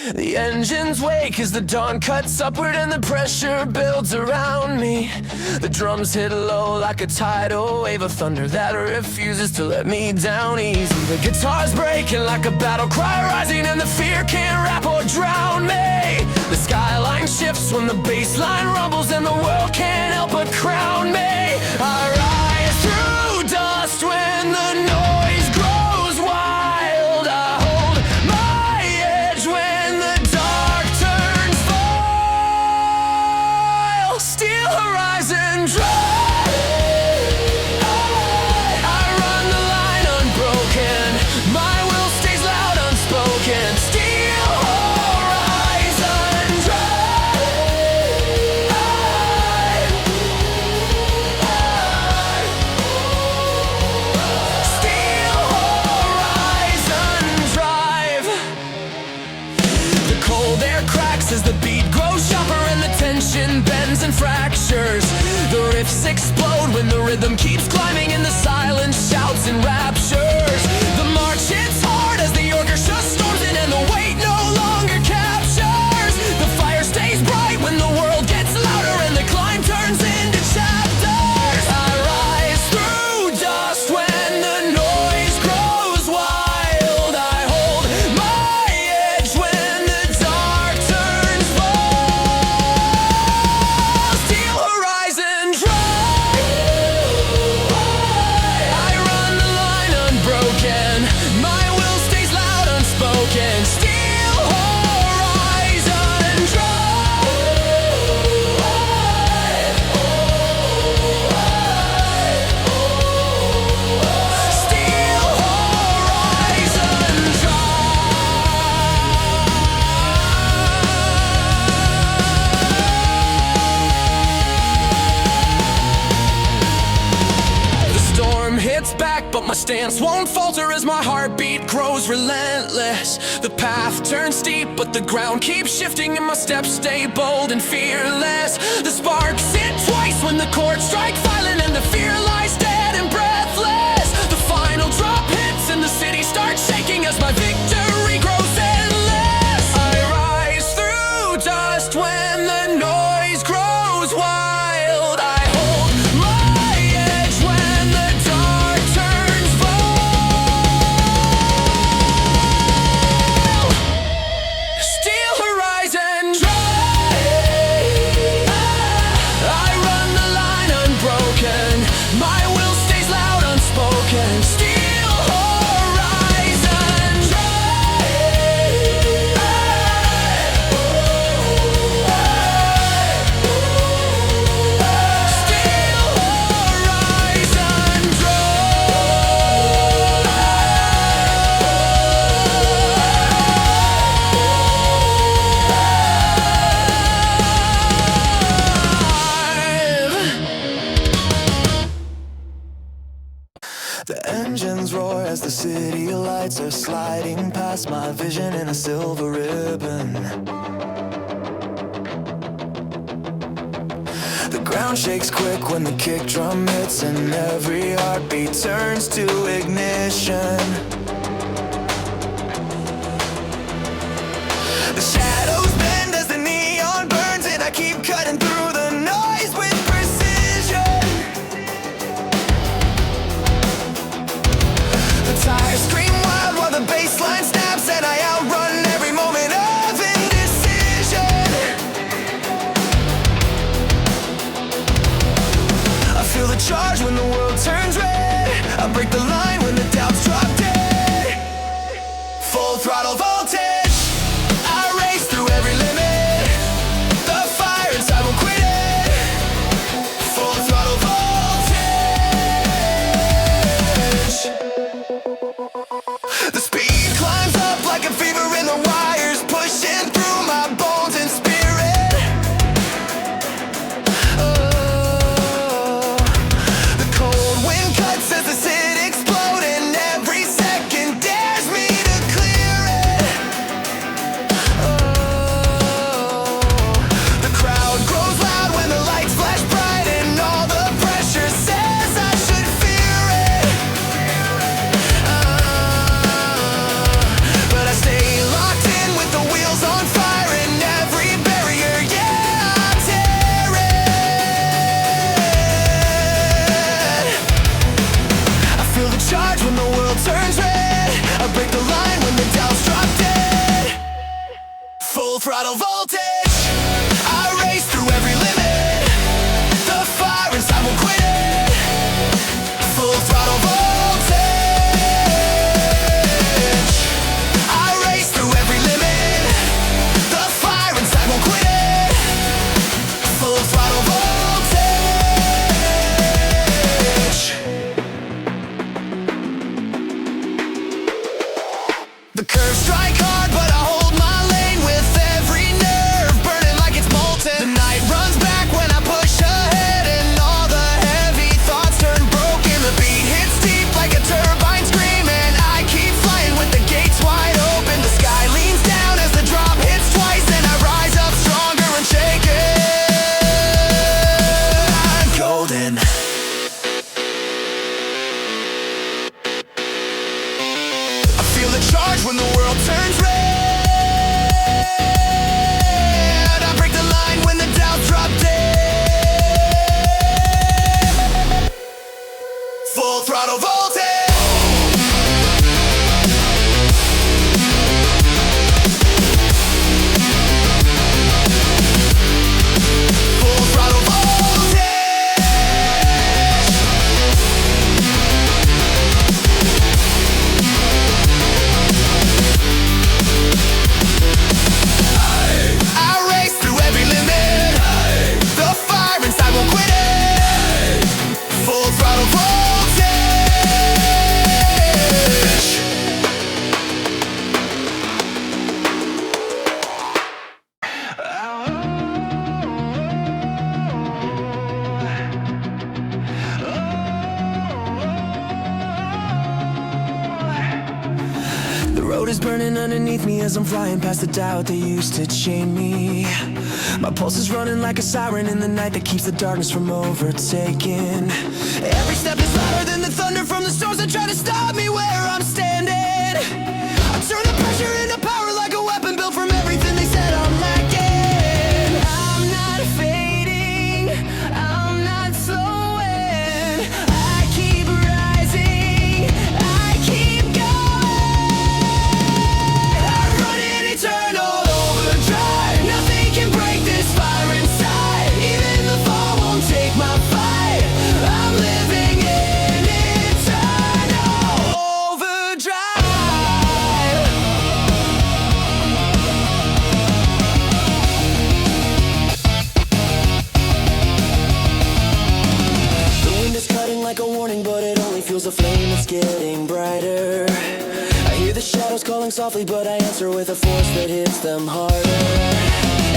The engines wake as the dawn cuts upward and the pressure builds around me. The drums hit low like a tidal wave of thunder that refuses to let me down easy. The guitar's breaking like a battle cry rising and the fear can't wrap or drown me. The skyline shifts when the bass line rumbles and the world can't help but crown me. I rise through dust when the noise grows wild. I hold my edge when the dark turns foil. Steel horizon drive. I run the line unbroken. My will stays loud unspoken. Steel horizon drive. Steel horizon drive. The cold air cracks as the beat grows sharper and the tension bends and fractures. The riffs explode when the rhythm keeps climbing and the silence shouts and raptures. The march hits hard as the orchestra storms in and the weight no longer captures. The fire stays bright when the world gets louder and the climb turns into chapters. I rise through dust when the noise grows wild. I hold my edge when the dark turns full. Steel horizon drive. I run the line unbroken. My will stays loud unspoken. Steel horizon drive. Steel horizon drive. The storm hits back, but my stance won't falter as my heartbeat grows relentless. The path turns steep, but the ground keeps shifting and my steps stay bold and fearless. The sparks hit twice when the chords strike violent and the fear lies dead and breathless. The final drop hits and the city starts shaking as my victory grows endless. I rise through dust when the noise grows wild. I hold my edge when the dark turns full. Steel horizon drive. I run the line unbroken. My will stays loud unspoken. Steel horizon drive. Steel horizon drive. The engines roar as the city lights are sliding past my vision in a silver ribbon. The ground shakes quick when the kick drum hits and every heartbeat turns to ignition. The shadows bend as the neon burns and I keep cutting through the noise with precision. The tires scream wild while the bass line snaps and I outrun every moment of indecision. I feel the charge when the world turns red. I break the line when the doubts drop dead. Full throttle voltage. I race through full throttle voltage. I race through every limit. The fire inside won't quit it. Full throttle voltage. I race through every limit. The fire inside won't quit it. Full throttle voltage. The curves strike hard, but I hold my lane with every nerve burning like it's molten. The night runs back when I push ahead, and all the heavy thoughts turn broken. The beat hits deep like a turbine scream, and I keep flying with the gates wide open. The sky leans down as the drop hits twice, and I rise up stronger and shaken. I'm golden. I feel the charge when the world turns red. I break the line when the doubts drop dead. Full throttle voltage. Full throttle voltage. I race through every limit. The fire inside won't quit it. Full throttle voltage. The road is burning underneath me as I'm flying past the doubt that used to chain me. My pulse is running like a siren in the night that keeps the darkness from overtaking. Every step is louder than the thunder from the storms that try to stop me where I'm standing. I turn the pressure into power like a weapon built from everything they said I'm lacking. I'm not fading, I'm not slowing. I keep rising, I keep going. I'm running eternal overdrive. Nothing can break this fire inside. Even the fall won't take my fight. I'm living in eternal overdrive. The wind is cutting like a warning, but it only fuels the flame that's getting brighter. I hear the shadows calling softly, but I answer with a force that hits them harder.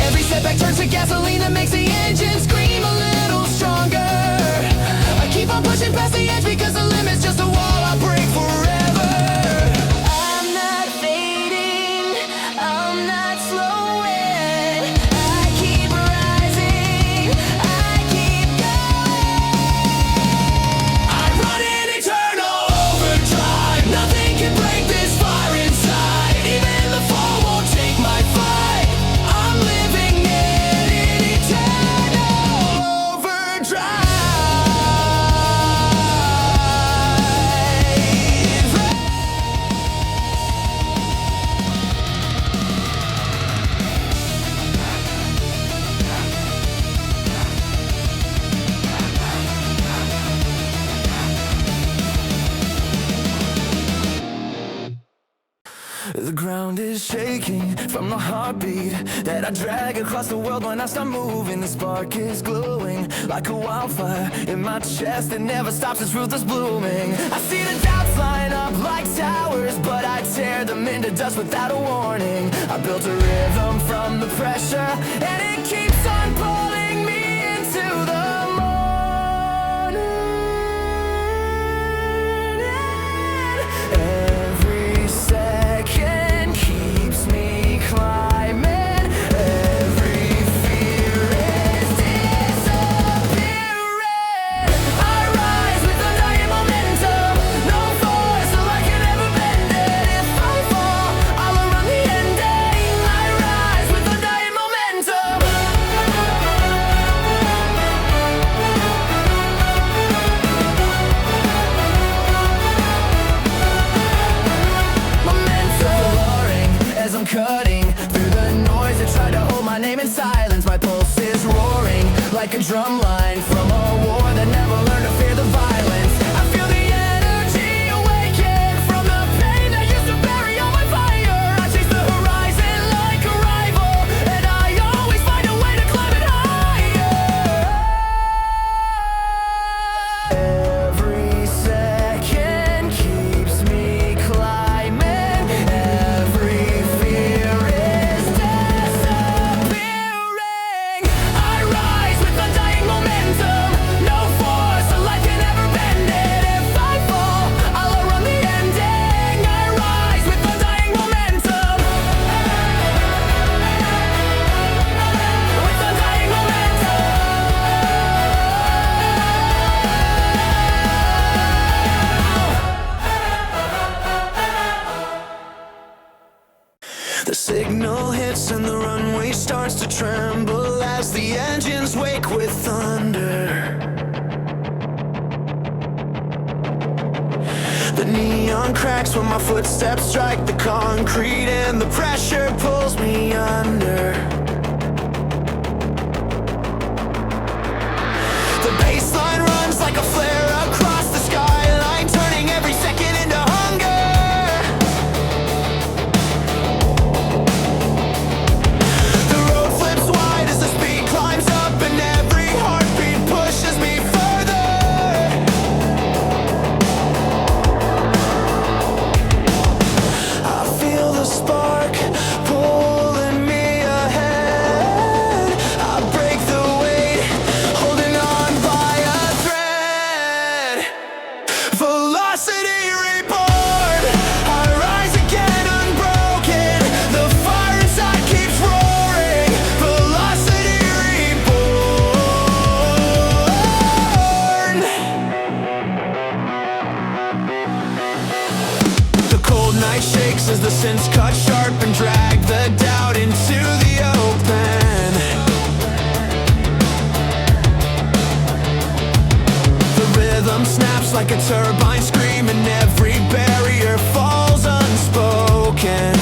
Every setback turns to gasoline that makes the engine scream a little stronger. I keep on pushing past the edge because the limit's just a wall I break forever. I'm not fading, I'm not slowing. I keep rising, I keep going. I'm running eternal overdrive. Nothing can break this fire inside. Even the fall won't take my fight. I'm living in eternal overdrive. The ground is shaking from the heartbeat that I drag across the world when I start moving. The spark is glowing like a wildfire in my chest. It never stops, it's ruthless blooming. I see the doubts line up like towers, but I tear them into dust without a warning. I built a rhythm from the pressure, and it keeps on pulling me into the morning. Every second keeps me climbing. Every fear is disappearing. I rise with undying momentum. No force so I can ever bend it. If I fall, I'll run the ending. I rise with undying momentum. Momentum soaring as I'm cutting through the noise to try to hold my name in silence. My pulse is roaring like a drum line from a war that never learned to fear the violence. I feel the energy awaken from the pain that used to bury all my fire. I chase the horizon like a rival, and I always find a way to climb it higher. Every second keeps me climbing. Every fear is disappearing. I rise with undying momentum. No force of life can ever bend it. If I fall, I'll outrun the ending. I rise with undying momentum. With undying momentum. The signal hits and the runway starts to tremble as the engines wake with thunder. The neon cracks when my footsteps strike the concrete and the pressure pulls me under. The baseline runs like a flare across the skyline, turning every second into hunger. The road flips wide as the speed climbs up, and every heartbeat pushes me further. I feel the spark pulling me ahead. I break the weight, holding on by a thread. Velocity reborn. I rise again unbroken. The fire inside keeps roaring. Velocity reborn. The cold night shakes as the synths cut sharp and drag the doubt into the open. The rhythm snaps like a turbine scream, and every barrier falls unspoken.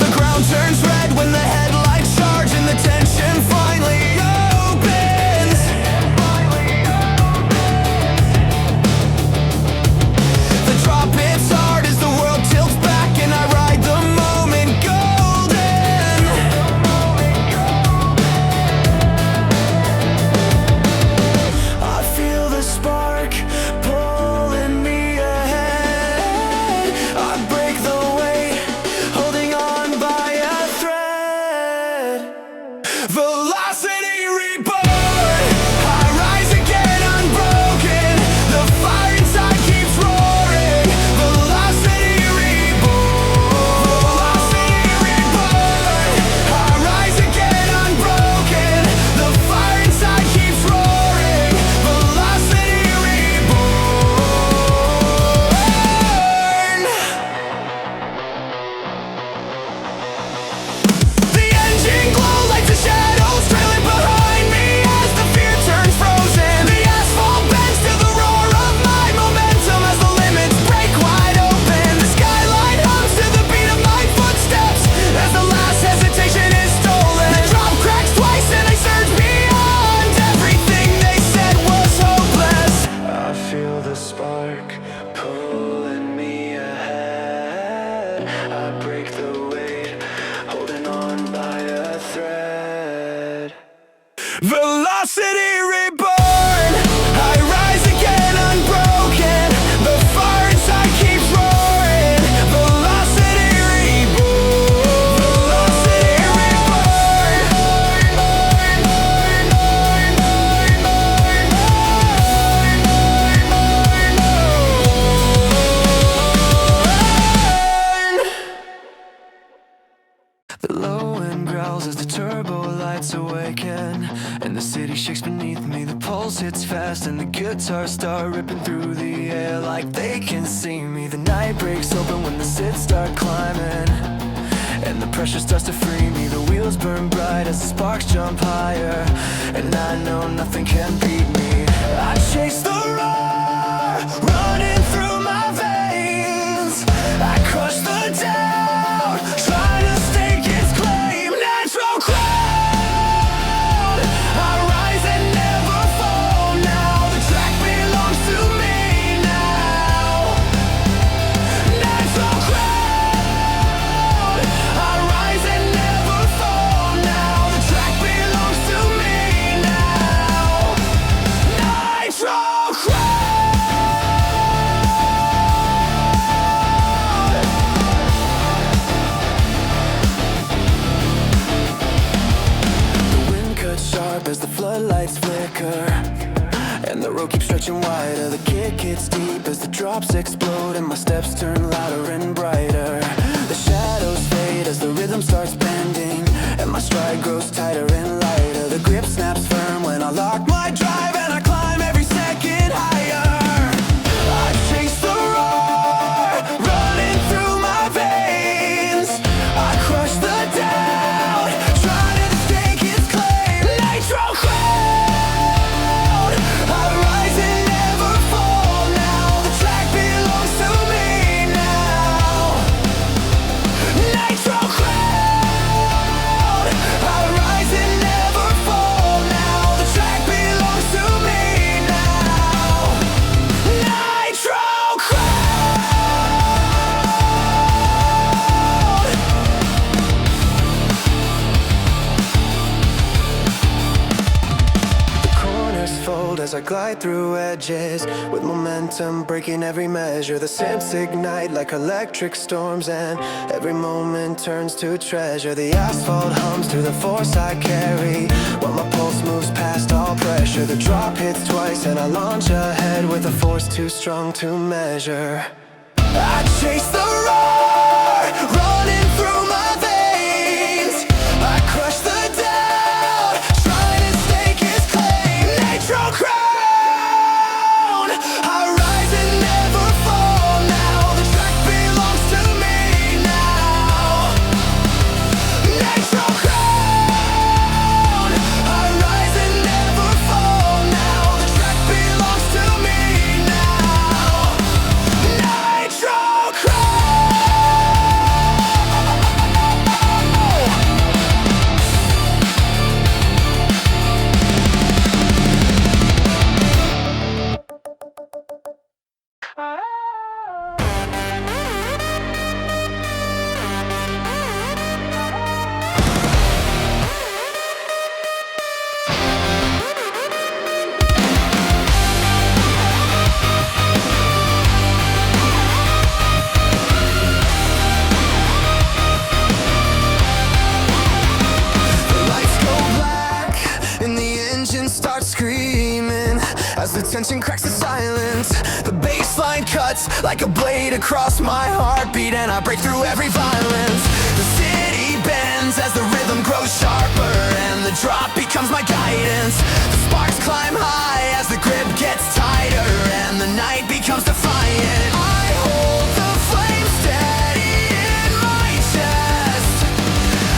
The ground turns red when the headlights charge and the tension finally opens. The drop hits hard as the world tilts back, and I ride the moment golden. I feel the spark pulling me ahead. I break the weight, holding on by a thread. Velocity reborn. I rise again unbroken. The fire inside keeps roaring. Velocity reborn. Velocity reborn. I rise again unbroken. The fire inside keeps roaring. Velocity reborn. The engine glow like the shadows trailing behind me as the fear turns frozen. The asphalt bends to the roar of my momentum as the limits break wide open. The skyline hums to the beat of my footsteps as the last hesitation is stolen. The drop cracks twice and I surge beyond. Everything they said was hopeless. I feel the spark pulling me ahead. I break the weight, holding on by a thread. Velocity reborn. I rise again unbroken. The fire inside keeps roaring. Velocity reborn. Velocity reborn. The low wind growls as the turbo lights awaken, and the city shakes beneath me. The pulse hits fast and the guitars start ripping through the air like they can see me. The night breaks open when the sits start climbing, and the pressure starts to free me. The wheels burn bright as the sparks jump higher, and I know nothing can beat me. I chase the roar running through my veins. I crush the doubt. road keeps stretching wider. The kick hits deep as the drops explode, and my steps turn louder and brighter. The shadows fade as the rhythm starts bending, and my stride grows tighter and lighter. The grip snaps firm when I lock my drive, and I climb every second higher. I chase the roar running through my veins. I crush the doubt, trying to stake its claim. Nitro Crown, I rise and never fall now. The track belongs to me now. Nitro Crown, I rise and never fall now. The track belongs to me now. Nitro Crown. The corners fold as I glide through edges, with momentum breaking every measure. The sips ignite like electric storms, and every moment turns to treasure. The asphalt hums through the force I carry, while my pulse moves past all pressure. The drop hits twice and I launch ahead with a force too strong to measure. I chase the roar running through my veins. I crush the doubt, trying to stake its claim. Nitro Crown, I rise and never fall now. The track belongs to me now. Nitro Crown, I rise and never fall now. The track belongs to me now. Nitro Crown. As the tension cracks the silence, the bass line cuts like a blade across my heartbeat, and I break through every violence. The city bends as the rhythm grows sharper, and the drop becomes my guidance. The sparks climb high as the grip gets tighter, and the night becomes defiant. I hold the flame steady in my chest.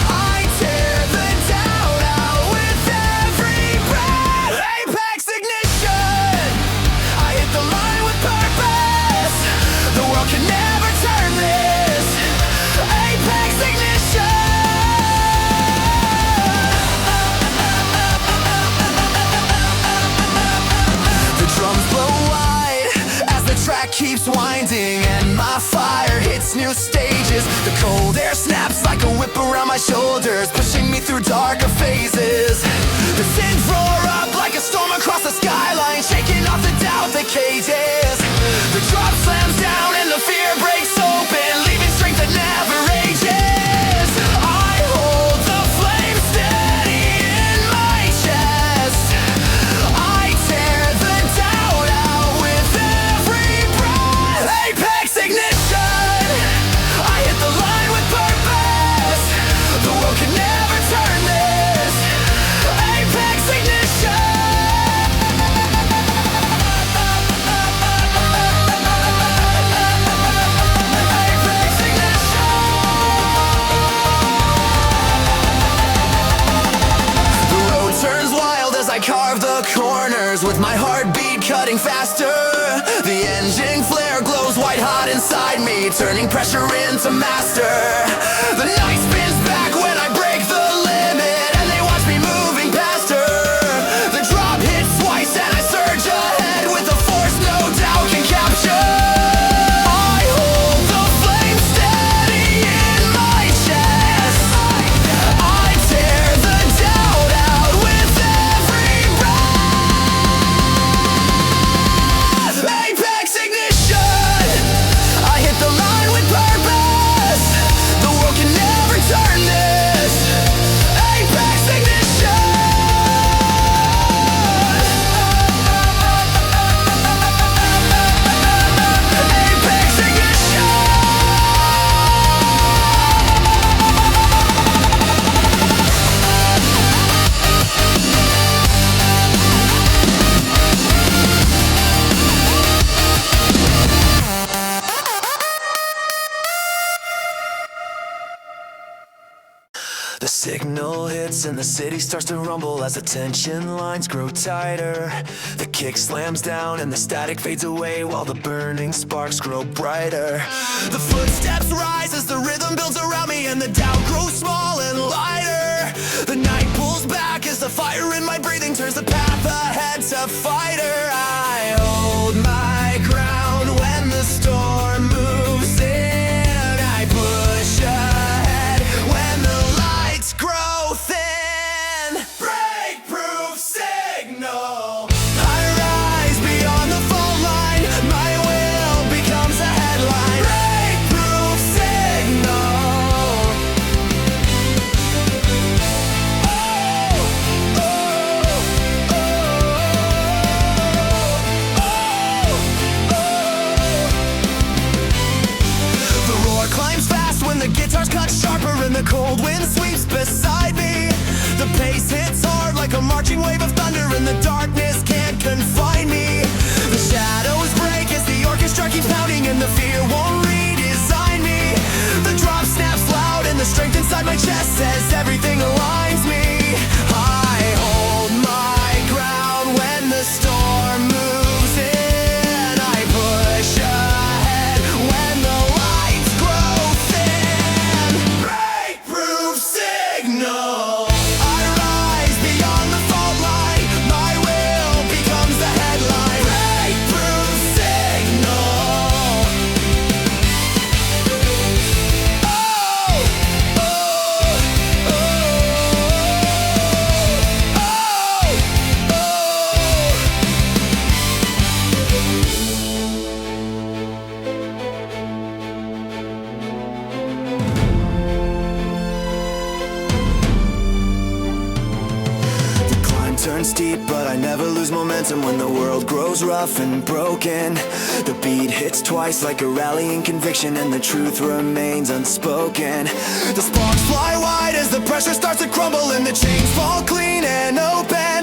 I tear the doubt out with every breath. Apex ignition, I hit the line with purpose. The world can never turn this. Apex ignition. The drums blow wide as the track keeps winding, and my fire hits new stages. The cold air snaps like a whip around my shoulders, pushing me through darker phases. The synths roar up like a storm across the skyline, shaking off the doubt that cages. The drop slams down and the fear breaks open, leaving strength that never ages. I hold the flame steady in my chest. I tear the doubt out with every breath. Apex ignition, I hit the line with purpose. The world can never turn this. Apex ignition. Apex ignition. The road turns wild as I carve the corners, with my heartbeat cutting faster. The engine flare glows white hot inside me, turning pressure into master. The night spins back when I break the limit, and they watch me moving past her. The drop hits twice and I surge ahead with a force no doubt can capture. I hold the flame steady in my chest. I tear the doubt out with every breath. Apex ignition, I hit the line with purpose. The world can never turn The signal hits and the city starts to rumble as the tension lines grow tighter. The kick slams down and the static fades away while the burning sparks grow brighter. The footsteps rise as the rhythm builds around me and the doubt grows small and lighter. The night pulls back as the fire in my breathing turns the path ahead to fighter. I hold my ground when the storm moves in. I push ahead when the lights grow thin. Breakproof signal. I rise beyond the fault line. My will becomes a headline. Breakproof signal. The roar climbs fast when the guitars cut sharper and the cold wind sweeps beside me. The pace hits hard like a marching wave of thunder and the darkness can't confine me. The shadows break as the orchestra keeps pounding and the fear won't redesign me. The drum snaps loud and the strength inside my chest says everything aligns me. I hold my ground when the storm moves in. I push ahead when the lights grow thin. Breakproof signal. I rise beyond the fault line. My will becomes the headline. Breakproof signal. The climb turns steep, but I never lose momentum when the world grows rough and broken. The beat hits twice like a rallying conviction, and the truth remains unspoken. The sparks fly wide as the pressure starts to crumble, and the chains fall clean and open.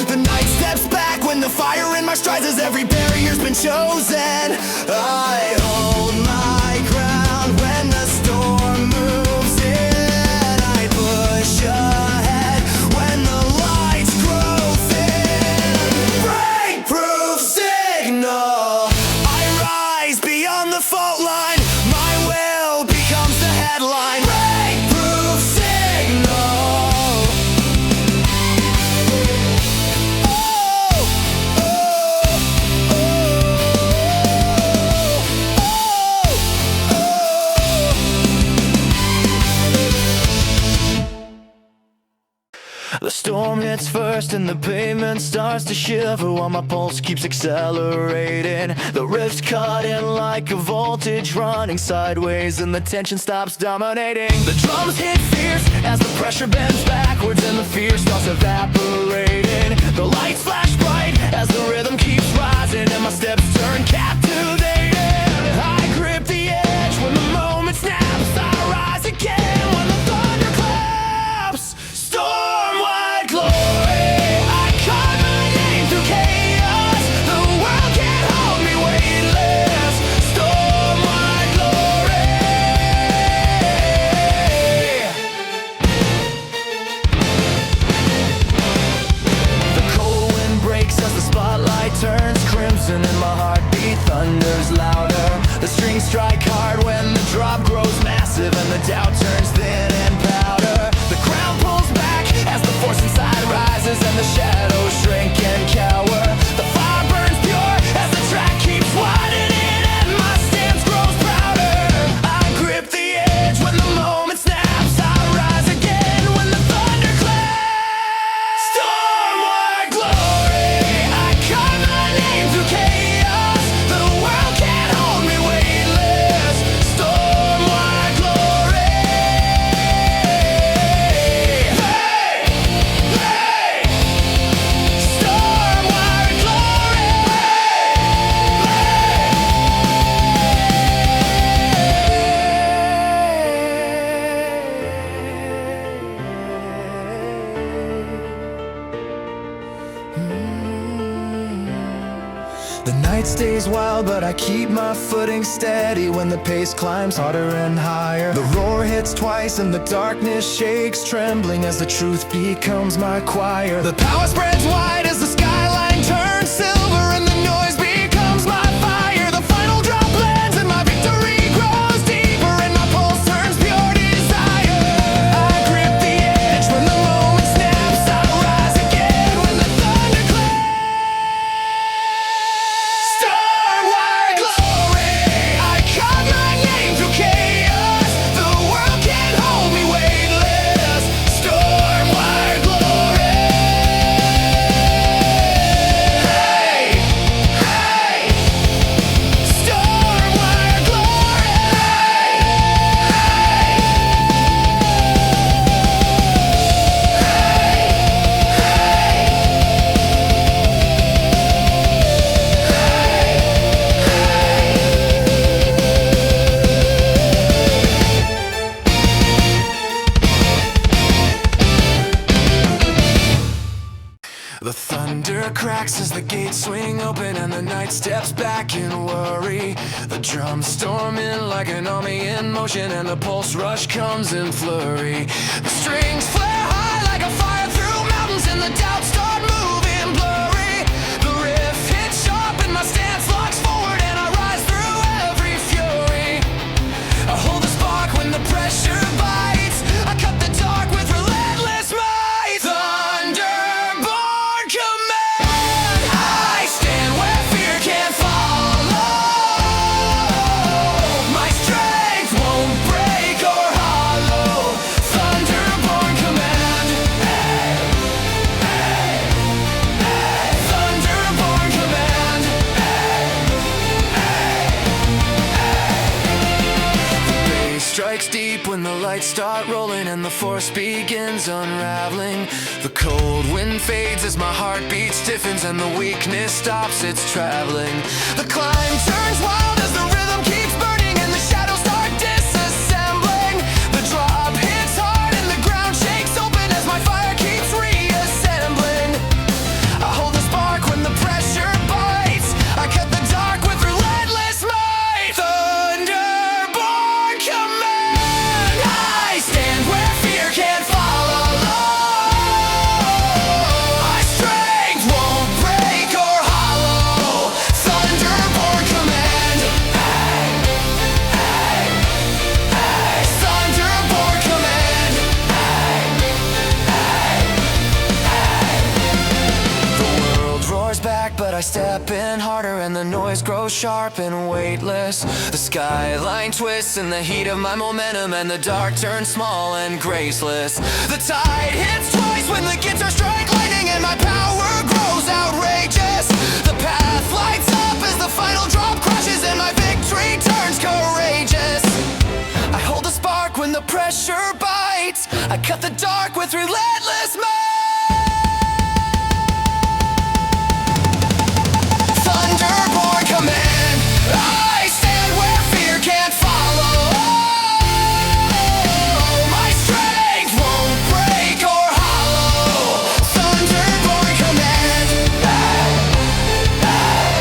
The night steps back when the fire in my strides as every barrier's been chosen. I hold my ground when the storm moves in. I push ahead when the lights grow thin. Breakproof signal. I rise beyond the fault line. My will becomes the headline. Breakproof signal. The storm hits first and the pavement starts to shiver while my pulse keeps accelerating. The rift's cut in like a voltage running sideways and the tension stops dominating. The drums hit fierce as the pressure bends backwards and the fear starts evaporating. The lights flash bright as the rhythm keeps rising and my steps turn captivating. I grip the edge when the moment snaps. I rise again when the thunder claps. Stormwired Glory. I carve my name through chaos. The world can't hold me weightless. Stormwired Glory. The cold wind breaks as the spotlight turns crimson and my heartbeat thunders night stays wild, but I keep my footing steady when the pace climbs harder and higher. The roar hits twice and the darkness shakes, trembling as the truth becomes my choir. The power spreads wide as the skyline turns silver and the noise becomes my fire. The final drop lands and my victory grows deeper and my pulse turns pure desire. I grip the edge when the moment snaps, I rise again when the thunder claps. Stormwired glory, I carve my name through chaos. The world can't hold me weightless. Stormwired glory. Hey, hey. Stormwired glory. The thunder cracks as the gates swing open and the night steps back in worry. The drums storm in like an army in motion and the pulse rush comes in flurry. The strings flare high like a fire through mountains and the doubts start moving blurry. The riff hits sharp and my stance locks forward and I rise through every fury. I hold the spark when the pressure bites. I cut the dark with relentless might. Thunderborn Command. I stand where fear can't follow. My strength won't break or hollow. Thunderborn Command. Hey, hey, hey. Thunderborn Command. Hey, hey, hey. The bass strikes deep when the lights start rolling and the force begins unraveling. The cold wind fades as my heartbeat stiffens and the weakness stops its traveling. The climb turns wild as the rhythm keeps burning and the shadows start disassembling. The drop hits hard and the ground shakes open as my fire keeps reassembling. I hold the spark when the pressure bites. I cut the dark with relentless might. Thunderborn Command. I stand where fear can't follow. My strength won't break or hollow. Thunderborn Command. Hey, hey, hey. Thunderborn Command. Hey, hey, hey. The world roars back, but I step in harder and the noise grows sharp and weightless. The skyline twists in the heat of my momentum and the dark turns small and graceless. The tide hits twice when the guitar strike lightning and my power grows outrageous. The path lights up as the final drop crashes and my victory turns courageous. I hold the spark when the pressure bites. I cut the dark with relentless might. Thunderborn Command. I stand where fear can't follow. My strength won't break or hollow. Thunderborn Command. Hey, hey,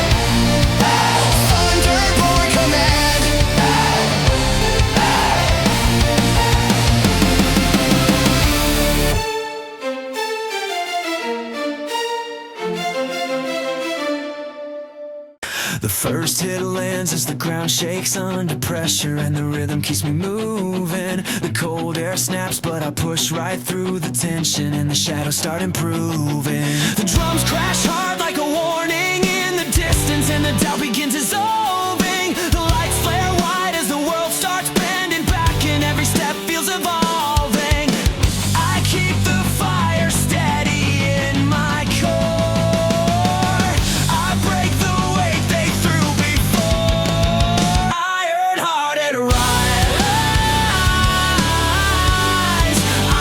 hey. Thunderborn Command. Hey, The first hit lands as the ground shakes under pressure and the rhythm keeps me moving. The cold air snaps but I push right through the tension and the shadows start improving. The drums crash hard like a warning in the distance and the doubt begins dissolving. The lights flare wide as the world starts bending back and every step feels evolving. I keep the fire steady in my core. I break the weight they threw before. Ironhearted Rise.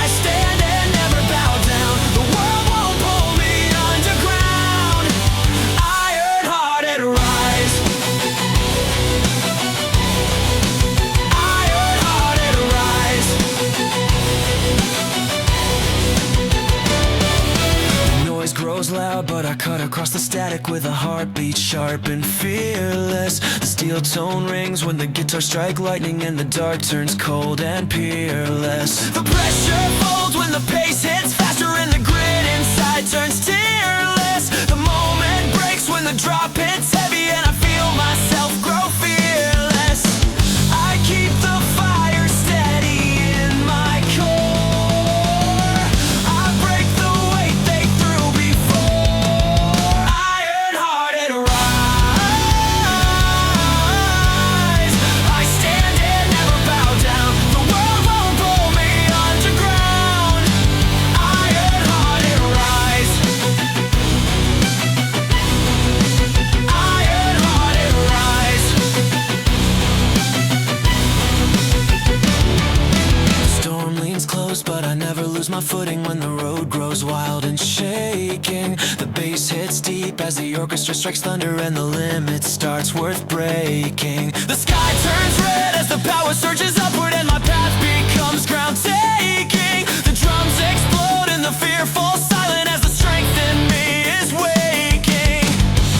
I stand and never bow down. The world won't pull me underground. Ironhearted Rise. static with a heartbeat sharp and fearless. The steel tone rings when the guitar strike lightning and the dark turns cold and peerless. The pressure folds when the pace hits faster and the grid inside turns tearless. The moment breaks when the drop hits heavy and I feel myself grow fearless. I keep the fire steady in my core. I break the weight they threw before. Ironhearted rise. I stand and never bow down. The world won't pull me underground. Ironhearted rise. Ironhearted rise. The storm leans close, but I never lose my footing when the road grows wild and shaking. The bass hits deep as the orchestra strikes thunder and the limit starts worth breaking. The sky turns red as the power surges upward and my path becomes ground taking. The drums explode and the fear falls silent as the strength in me is waking.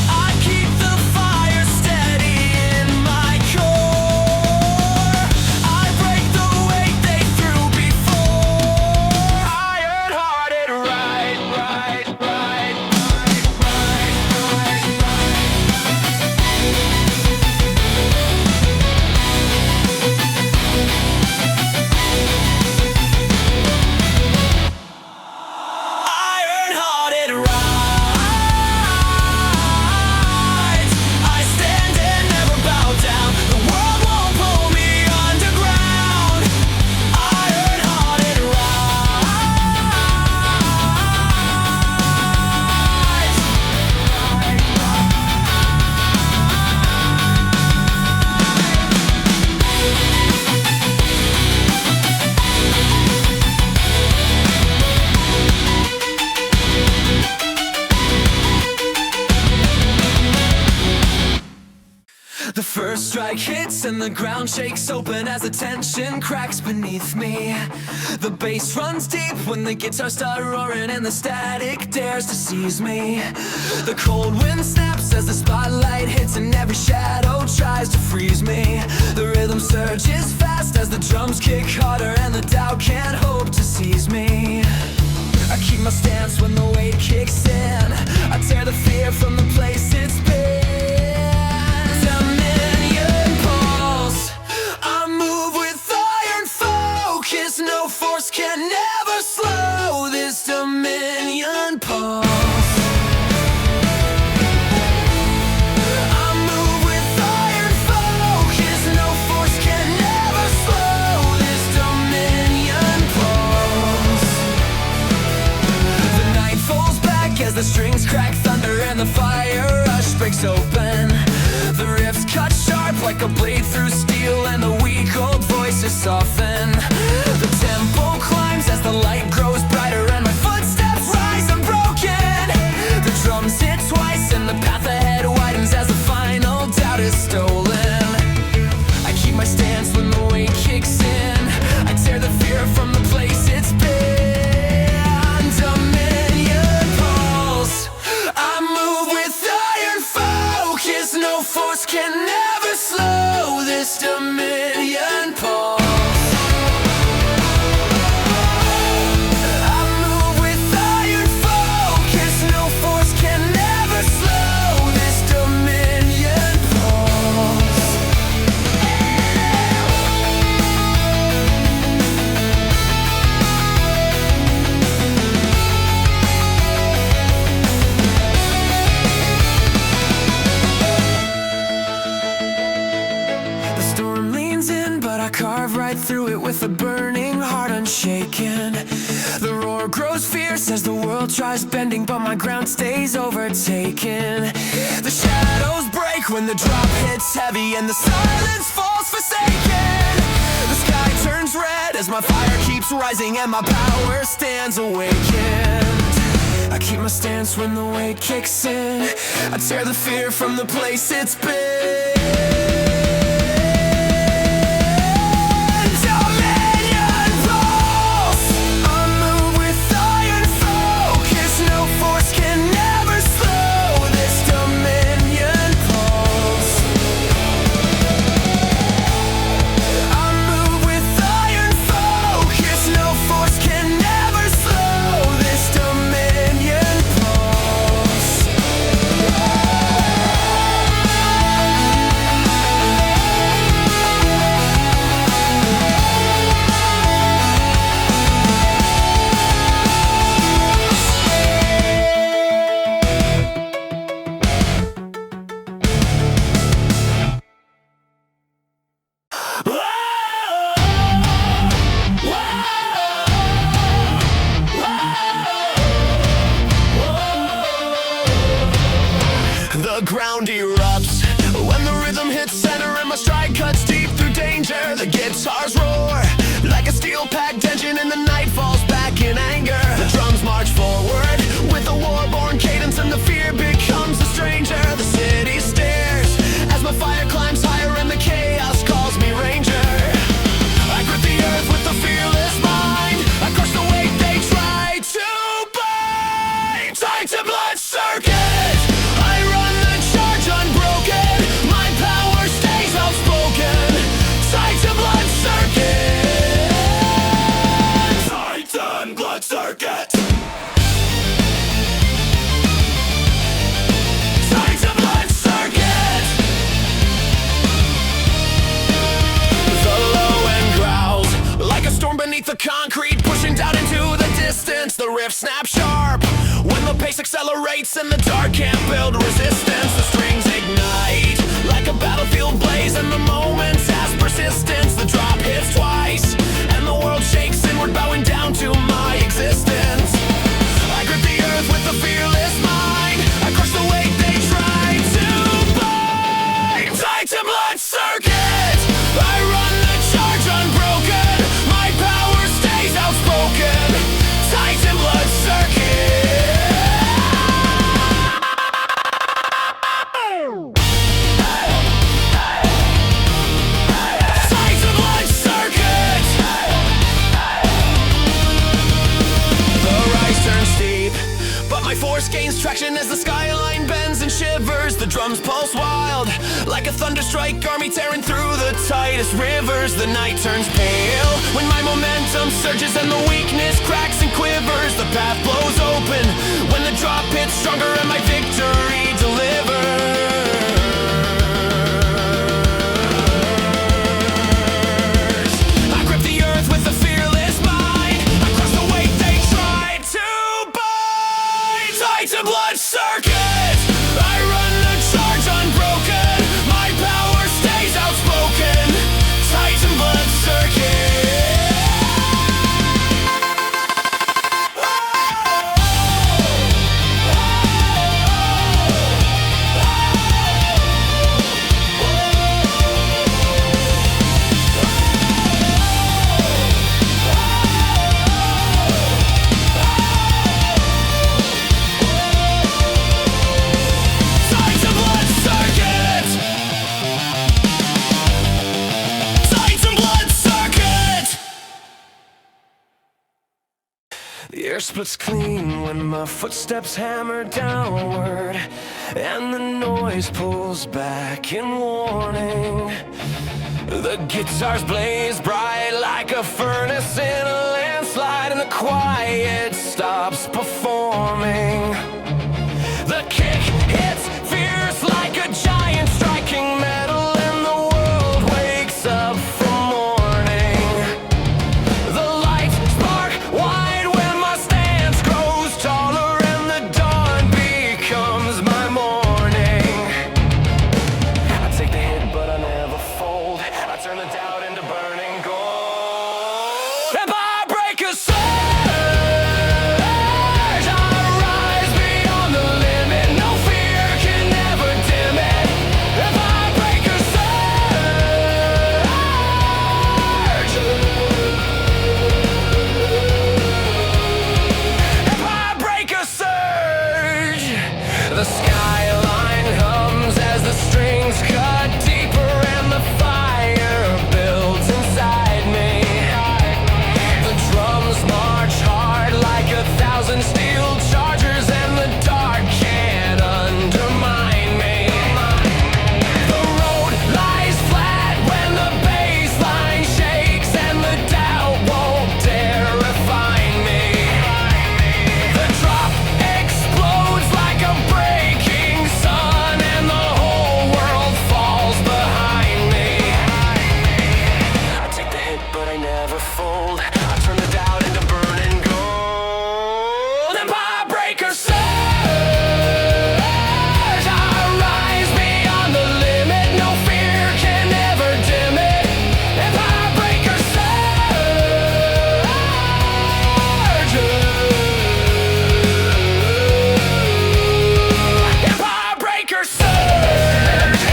I keep the fire steady in my core. I break the weight they threw before. Ironhearted right, right, right, right, right, right, Ironhearted rise. I stand and never bow down. The world won't pull me underground. Ironhearted The first strike hits and the ground shakes open as the tension cracks beneath me. The bass runs deep when the guitars start roaring and the static dares to seize me. The cold wind snaps as the spotlight hits and every shadow tries to freeze me. The rhythm surges fast as the drums kick harder and the doubt can't hope to seize me. I keep my stance when the weight kicks in. I tear the fear from the place it's been. Dominion pulse. I move with iron focus. No force can never slow this dominion pulse. I move with iron focus. No force can never slow this dominion pulse. The night falls back as the strings crack thunder and the fire rush breaks open. The riffs cut sharp like a blade through steel and the weak old voices soften. The tempo climbs as the light grows brighter and my footsteps rise unbroken. The drums hit twice and the path ahead widens as the final doubt is stolen. I keep my stance when the weight kicks in. I tear the fear from the place it's been. Dominion pulse. I move with iron focus. No force can never slow this dominion pulse. I move with iron focus. No force can never slow this dominion pulse. The storm leans in, but I carve right through it with a burning heart unshaken. The roar grows fierce as the world tries bending, but my ground stays overtaken. The shadows break when the drop hits heavy and the silence falls forsaken. The sky turns red as my fire keeps rising and my power stands awakened. I keep my stance when the weight kicks in. I tear the fear from the place it's been. Dominion pulse. I move with iron focus. No force can never slow this riff snap sharp. When the pace accelerates and the dark can't build resistance, the strings ignite like a battlefield blaze, and the moment has persistence. The drop hits twice and the world shakes inward, bowing down to my existence. I grip the earth with a fearless mind. I crush the weight they tried to bind. Titanblood circuit, I run the charge unbroken. My power stays outspoken. Titanblood circuit. Titanblood circuit. The rise turns steep, but my force gains traction as the skyline bends and shivers. The drums pulse wild like a thunderstrike army tearing through the tightest rivers. The night turns pale when my momentum surges and the weakness cracks and quivers. The path blows open when the drop hits stronger and my victory delivers. I grip the earth with a fearless mind. I crush the weight they tried to bind. Titanblood circuit, I run the charge unbroken. My power stays outspoken. Titanblood circuit. Titanblood circuit. Titanblood circuit. The air splits clean when my footsteps hammer downward, and the noise pulls back in warning. The guitars blaze bright like a furnace in a landslide, and the quiet stops performing. The kick hits fierce like a giant striking metal, and the world wakes up from morning. The lights spark wide when my stance grows taller, and the dawn becomes my morning. I take the hit, but I never fold. I turn the doubt into burning gold. Empirebreaker surge, I rise beyond the limit. No fear can ever dim it. Empirebreaker surge. Empirebreaker surge. The skyline hums as the strings cut deeper and the fire builds inside me. The drums march hard like 1,000 steel chargers, and the dark can't undermine me. The road lies flat when the bass line shakes, and the doubt won't dare refine me. The drop explodes like a breaking sun, and the whole world falls behind me. I take the hit, but I never fold. I turn the doubt into burning gold. Empirebreaker surge, I rise beyond the limit. No fear can ever dim it. Empirebreaker surge. Empirebreaker surge.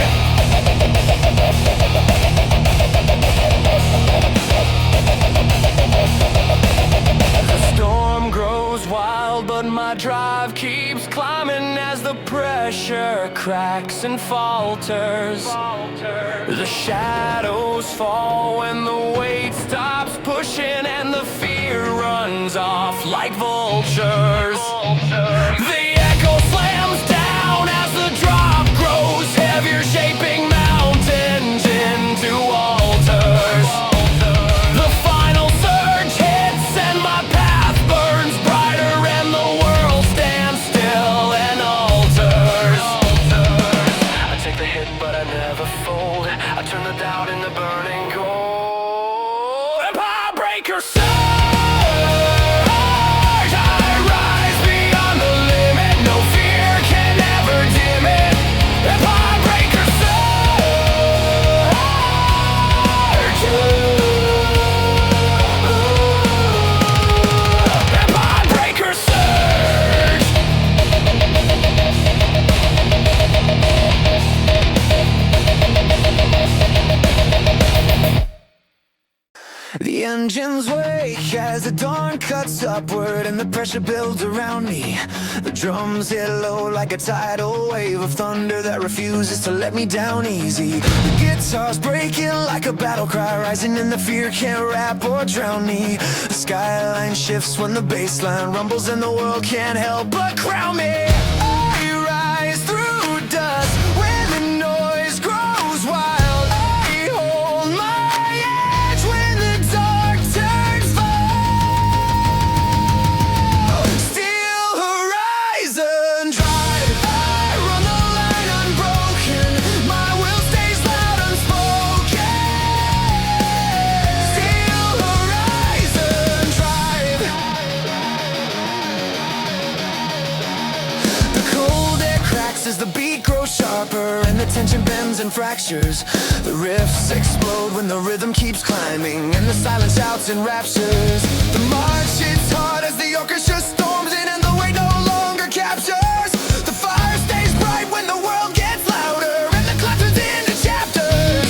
The storm grows wild, but my drive keeps climbing as the pressure cracks and falters. The shadows fall when the weight stops pushing, and the fear runs off like vultures. The echo slams down as the drop grows heavier, shaping mountains into altars. The final surge hits and my path burns brighter, and the world stands still and alters. I take the hit, but I never fold. I turn the doubt into burning gold. Empirebreaker surge, I The engines wake as the dawn cuts upward and the pressure builds around me. The drums hit low like a tidal wave of thunder that refuses to let me down easy. The guitar's breaking like a battle cry, rising and the fear can't wrap or drown me. The skyline shifts when the bass line rumbles and the world can't help but crown me. I rise through dust when the noise grows wild. As the beat grows sharper and the tension bends and fractures, the riffs explode when the rhythm keeps climbing and the silence shouts and raptures. The march hits hard as the orchestra storms in and the weight no longer captures. The fire stays bright when the world gets louder and the clock turns into chapters.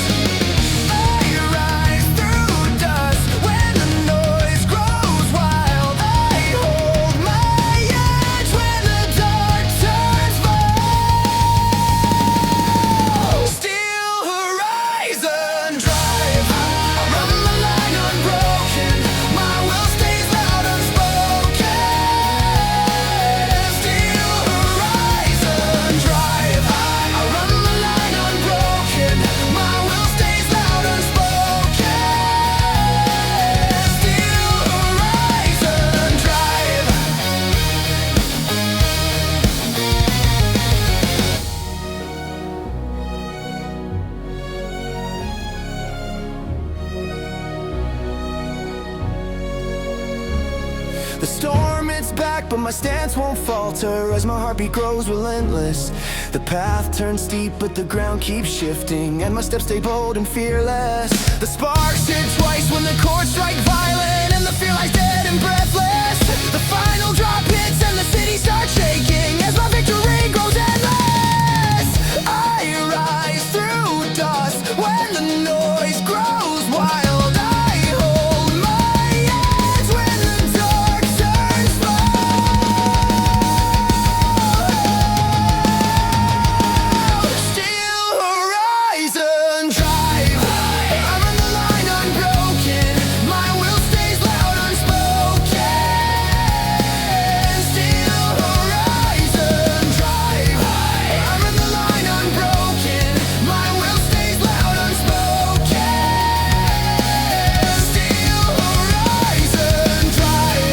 I rise through dust when the noise grows wild. I hold my edge when the dark turns full. Steel horizon drive. I run the line unbroken. My will stays loud unspoken. Steel horizon drive. I run the line unbroken. My will stays loud unspoken. Steel horizon drive. The storm, it's back, but my stance won't falter as my heartbeat grows relentless. The path turns steep, but the ground keeps shifting, and my steps stay bold and fearless. The sparks hit twice when the chords strike violent, and the fear lies dead and breathless. The final drop hits, and the city starts shaking as my victory grows endless. I rise through dust when the noise grows wild. I hold my edge when the dark turns full. Steel horizon drive. I run the line unbroken. My will stays loud unspoken. Steel horizon drive. I run the line unbroken. My will stays loud unspoken. Steel horizon drive.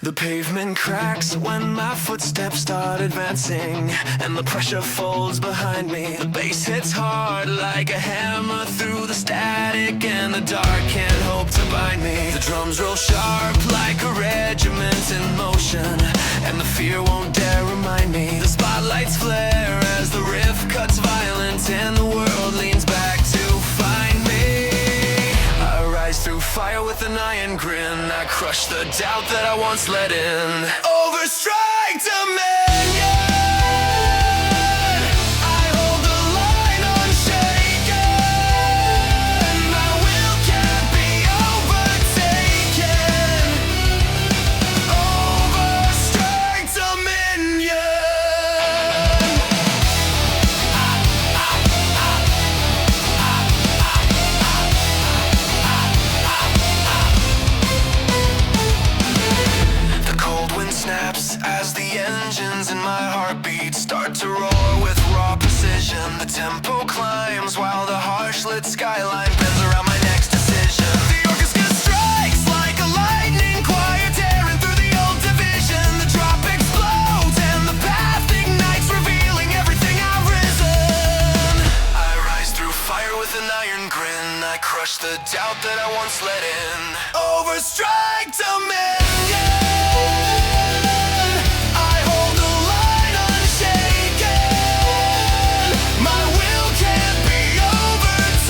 The pavement cracks when my footsteps start advancing, and the pressure folds behind me. The bass hits hard like a hammer through the static, and the dark can't hope to bind me. The drums roll sharp like a regiment in motion, and the fear won't dare remind me. The spotlights flare as the riff cuts violent, and the world leans back to find me. I rise through fire with an iron grin. I crush the doubt that I once let in. Overstrike dominion. I hold the line unshaken. My will can't be overtaken. Overstrike dominion. The cold wind snaps as the engines in my heartbeat start to roar with raw precision. The tempo climbs while the harsh lit skyline bends around my next decision. The orchestra strikes like a lightning choir tearing through the old division. The drop explodes and the path ignites, revealing everything I've risen. I rise through fire with an iron grin. I crush the doubt that I once let in. Overstrike dominion. I hold the line unshaken. My will can't be overtaken.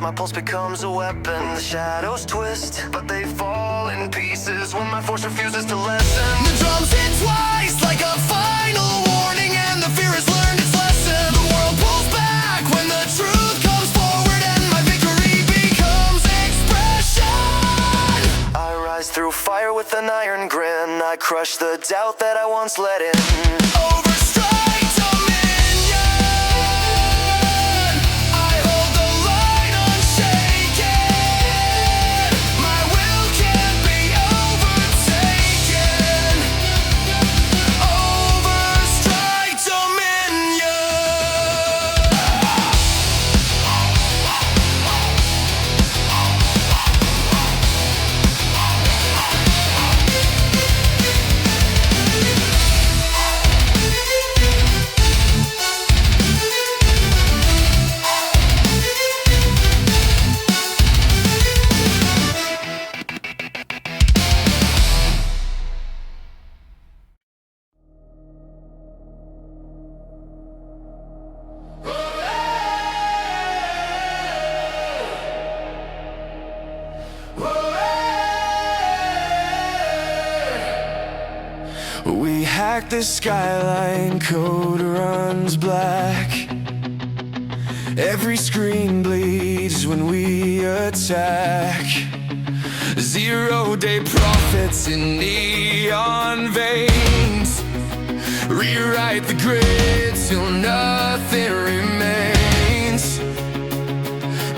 my pulse becomes a weapon. The shadows twist, but they fall in pieces when my force refuses to lessen. The drums hit twice like a final warning, and the fear has learned its lesson. The world pulls back when the truth comes forward, and my victory becomes expression. I rise through fire with an iron grin. I crush the doubt that I once let in. Overstrike dominion. I hold the line unshaken. My will can't be overtaken. Overstrike dominion. We hack the skyline, code runs black. Every screen bleeds when we attack. 0-day profits in neon veins. Rewrite the grid till nothing remains.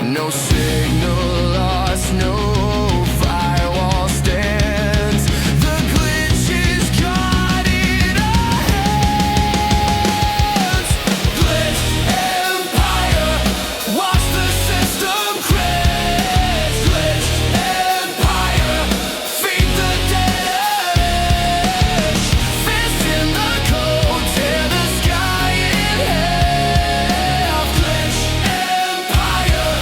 No signal lost, no firewall stands. The glitch is caught in our hands. Glitch Empire, watch the system crash. Glitch Empire, feed the dead edge. Fist in the code, tear the sky in half. Glitch Empire,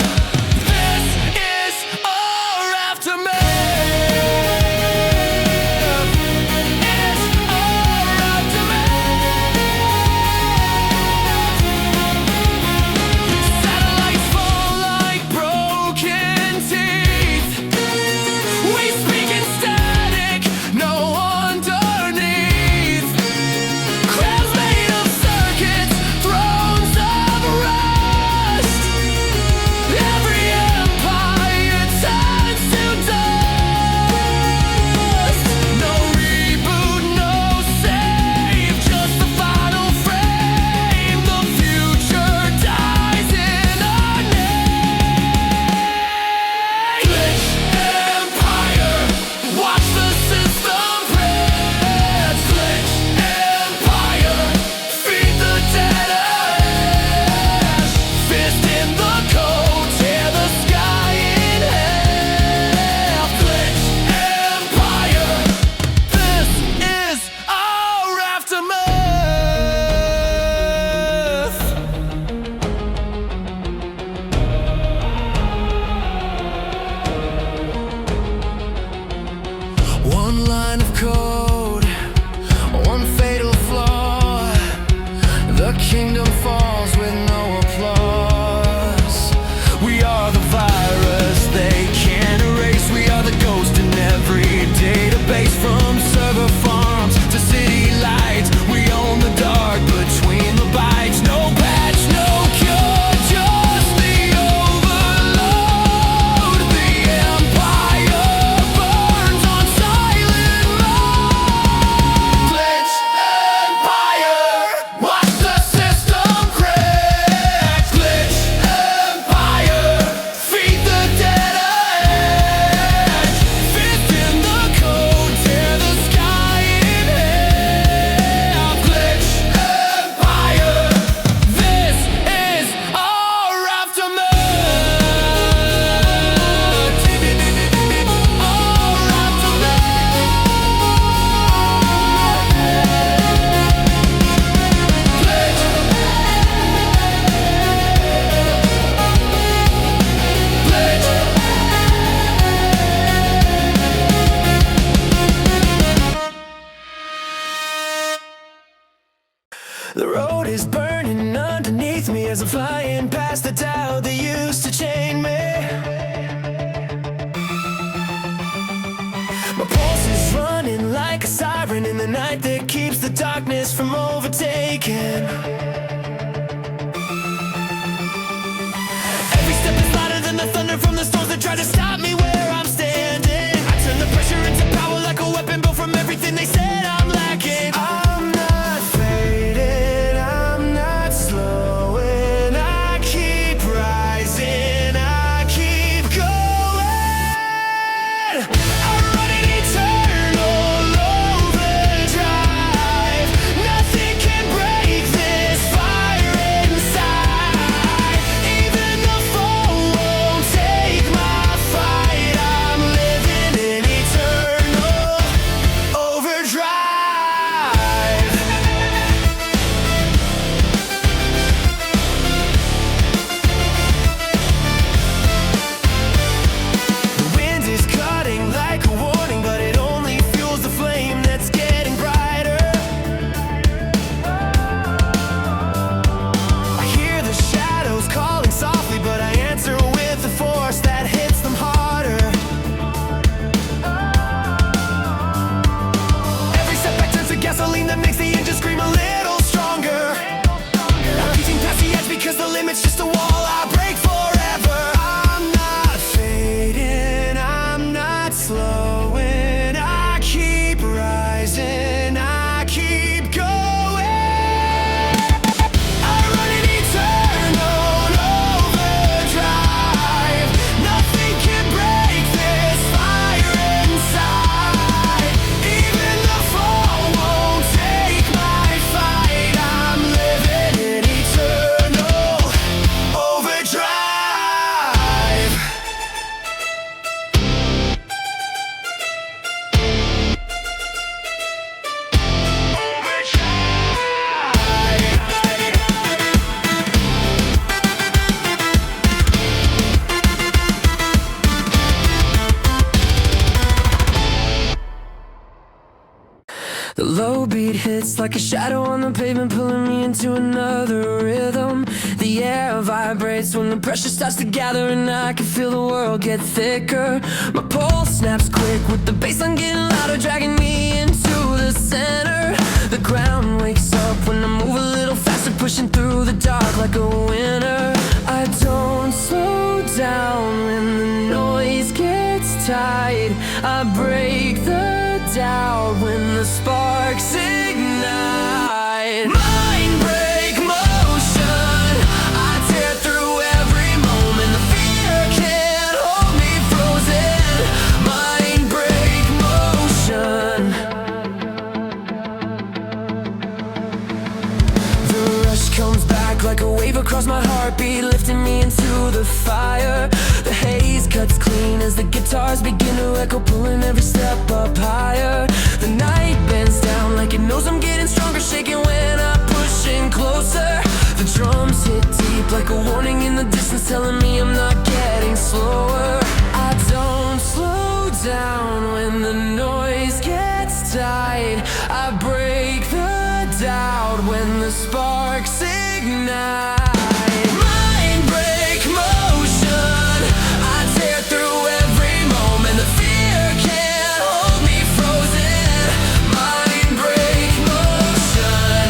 this is our aftermath. It's our aftermath. Satellites fall like broken teeth. We speak in static, no underneath. Crowns made of circuits, thrones of rust. Every empire turns to dust. No reboot, no save, just the final frame. The future dies in our name. Glitch Empire, watch the system press. Glitch Empire, feed the dead ash. Fist in the code, tear the sky in half. Glitch Empire, this is our aftermath. One line of code, one fatal flaw. The kingdom falls with no applause. We are the virus they can't erase. We are the ghost in every database. From server farms to city lights, we own the dark between the bytes. No patch, no cure, just the overload. The empire burns on silent mode. Glitch Empire, watch the system crash. Glitch Empire, feed the dead edge. Fist in the code, tear the sky in half. Glitch Empire, this is our aftermath. Our The road is burning underneath me as I'm flying past the doubt that used to chain me. keeps the darkness from overtaking. Every step is louder than the thunder from the storms that try to stop me where I'm standing. I turn the pressure into power like a weapon built from everything they said I'm lacking. I'm not fading, I'm not slowing. I keep rising, I keep going. I'm running eternal overdrive. Nothing can break this fire inside. Even the foe won't take my fight. I'm living in eternal overdrive. The wind is cutting like a warning, but it only fuels the flame that's getting brighter. I hear the shadows calling softly, but I answer with the force that hits them harder. Every setback turns to gasoline that makes the engine scream a little stronger. I'm reaching past the edge because the limit's just a wall I break forever. I'm not fading, I'm not slowing. I keep rising, I keep going. I run an eternal overdrive. Nothing can break this fire inside. Even the fall won't take my fight. I'm living in eternal overdrive. The low beat hits like a shadow on the pavement, pulling me into another rhythm. The air vibrates when the pressure starts to gather, and I can feel the world get thicker. My pulse snaps quick with the bassline getting louder, dragging me into the center. The ground wakes up when I move a little faster, pushing through the dark like a winner. I don't slow down when the noise gets tight. I break the doubt when the sparks ignite. Mindbreak motion, I tear through every moment. The fear can't hold me frozen. Mindbreak motion. The rush comes back like a wave across my heartbeat, lifting me into the fire. The haze cuts clean as the guitars begin to echo, pulling every step up higher. The night bends down like it knows I'm getting stronger, shaking when I'm pushing closer. The drums hit deep like a warning in the distance, telling me I'm not getting slower. I don't slow down when the noise gets tight. I break the doubt when the sparks ignite. Mindbreak motion, I tear through every moment. The fear can't hold me frozen. Mindbreak motion.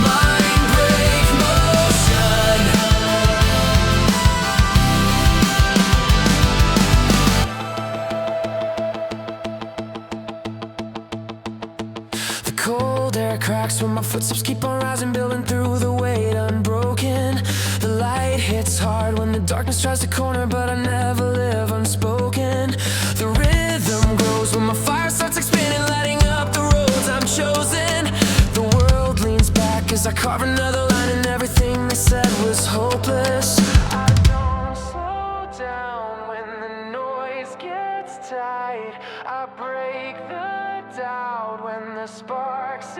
Mindbreak motion. The cold air cracks when my footsteps keep on rising, building through the weight unbroken. The light hits hard when the darkness tries to corner, but I never live unspoken. The rhythm grows when my fire starts expanding, lighting up the roads I'm chosen. The world leans back as I carve another line, and everything they said was hopeless. I don't slow down when the noise gets tight. I break the doubt when the sparks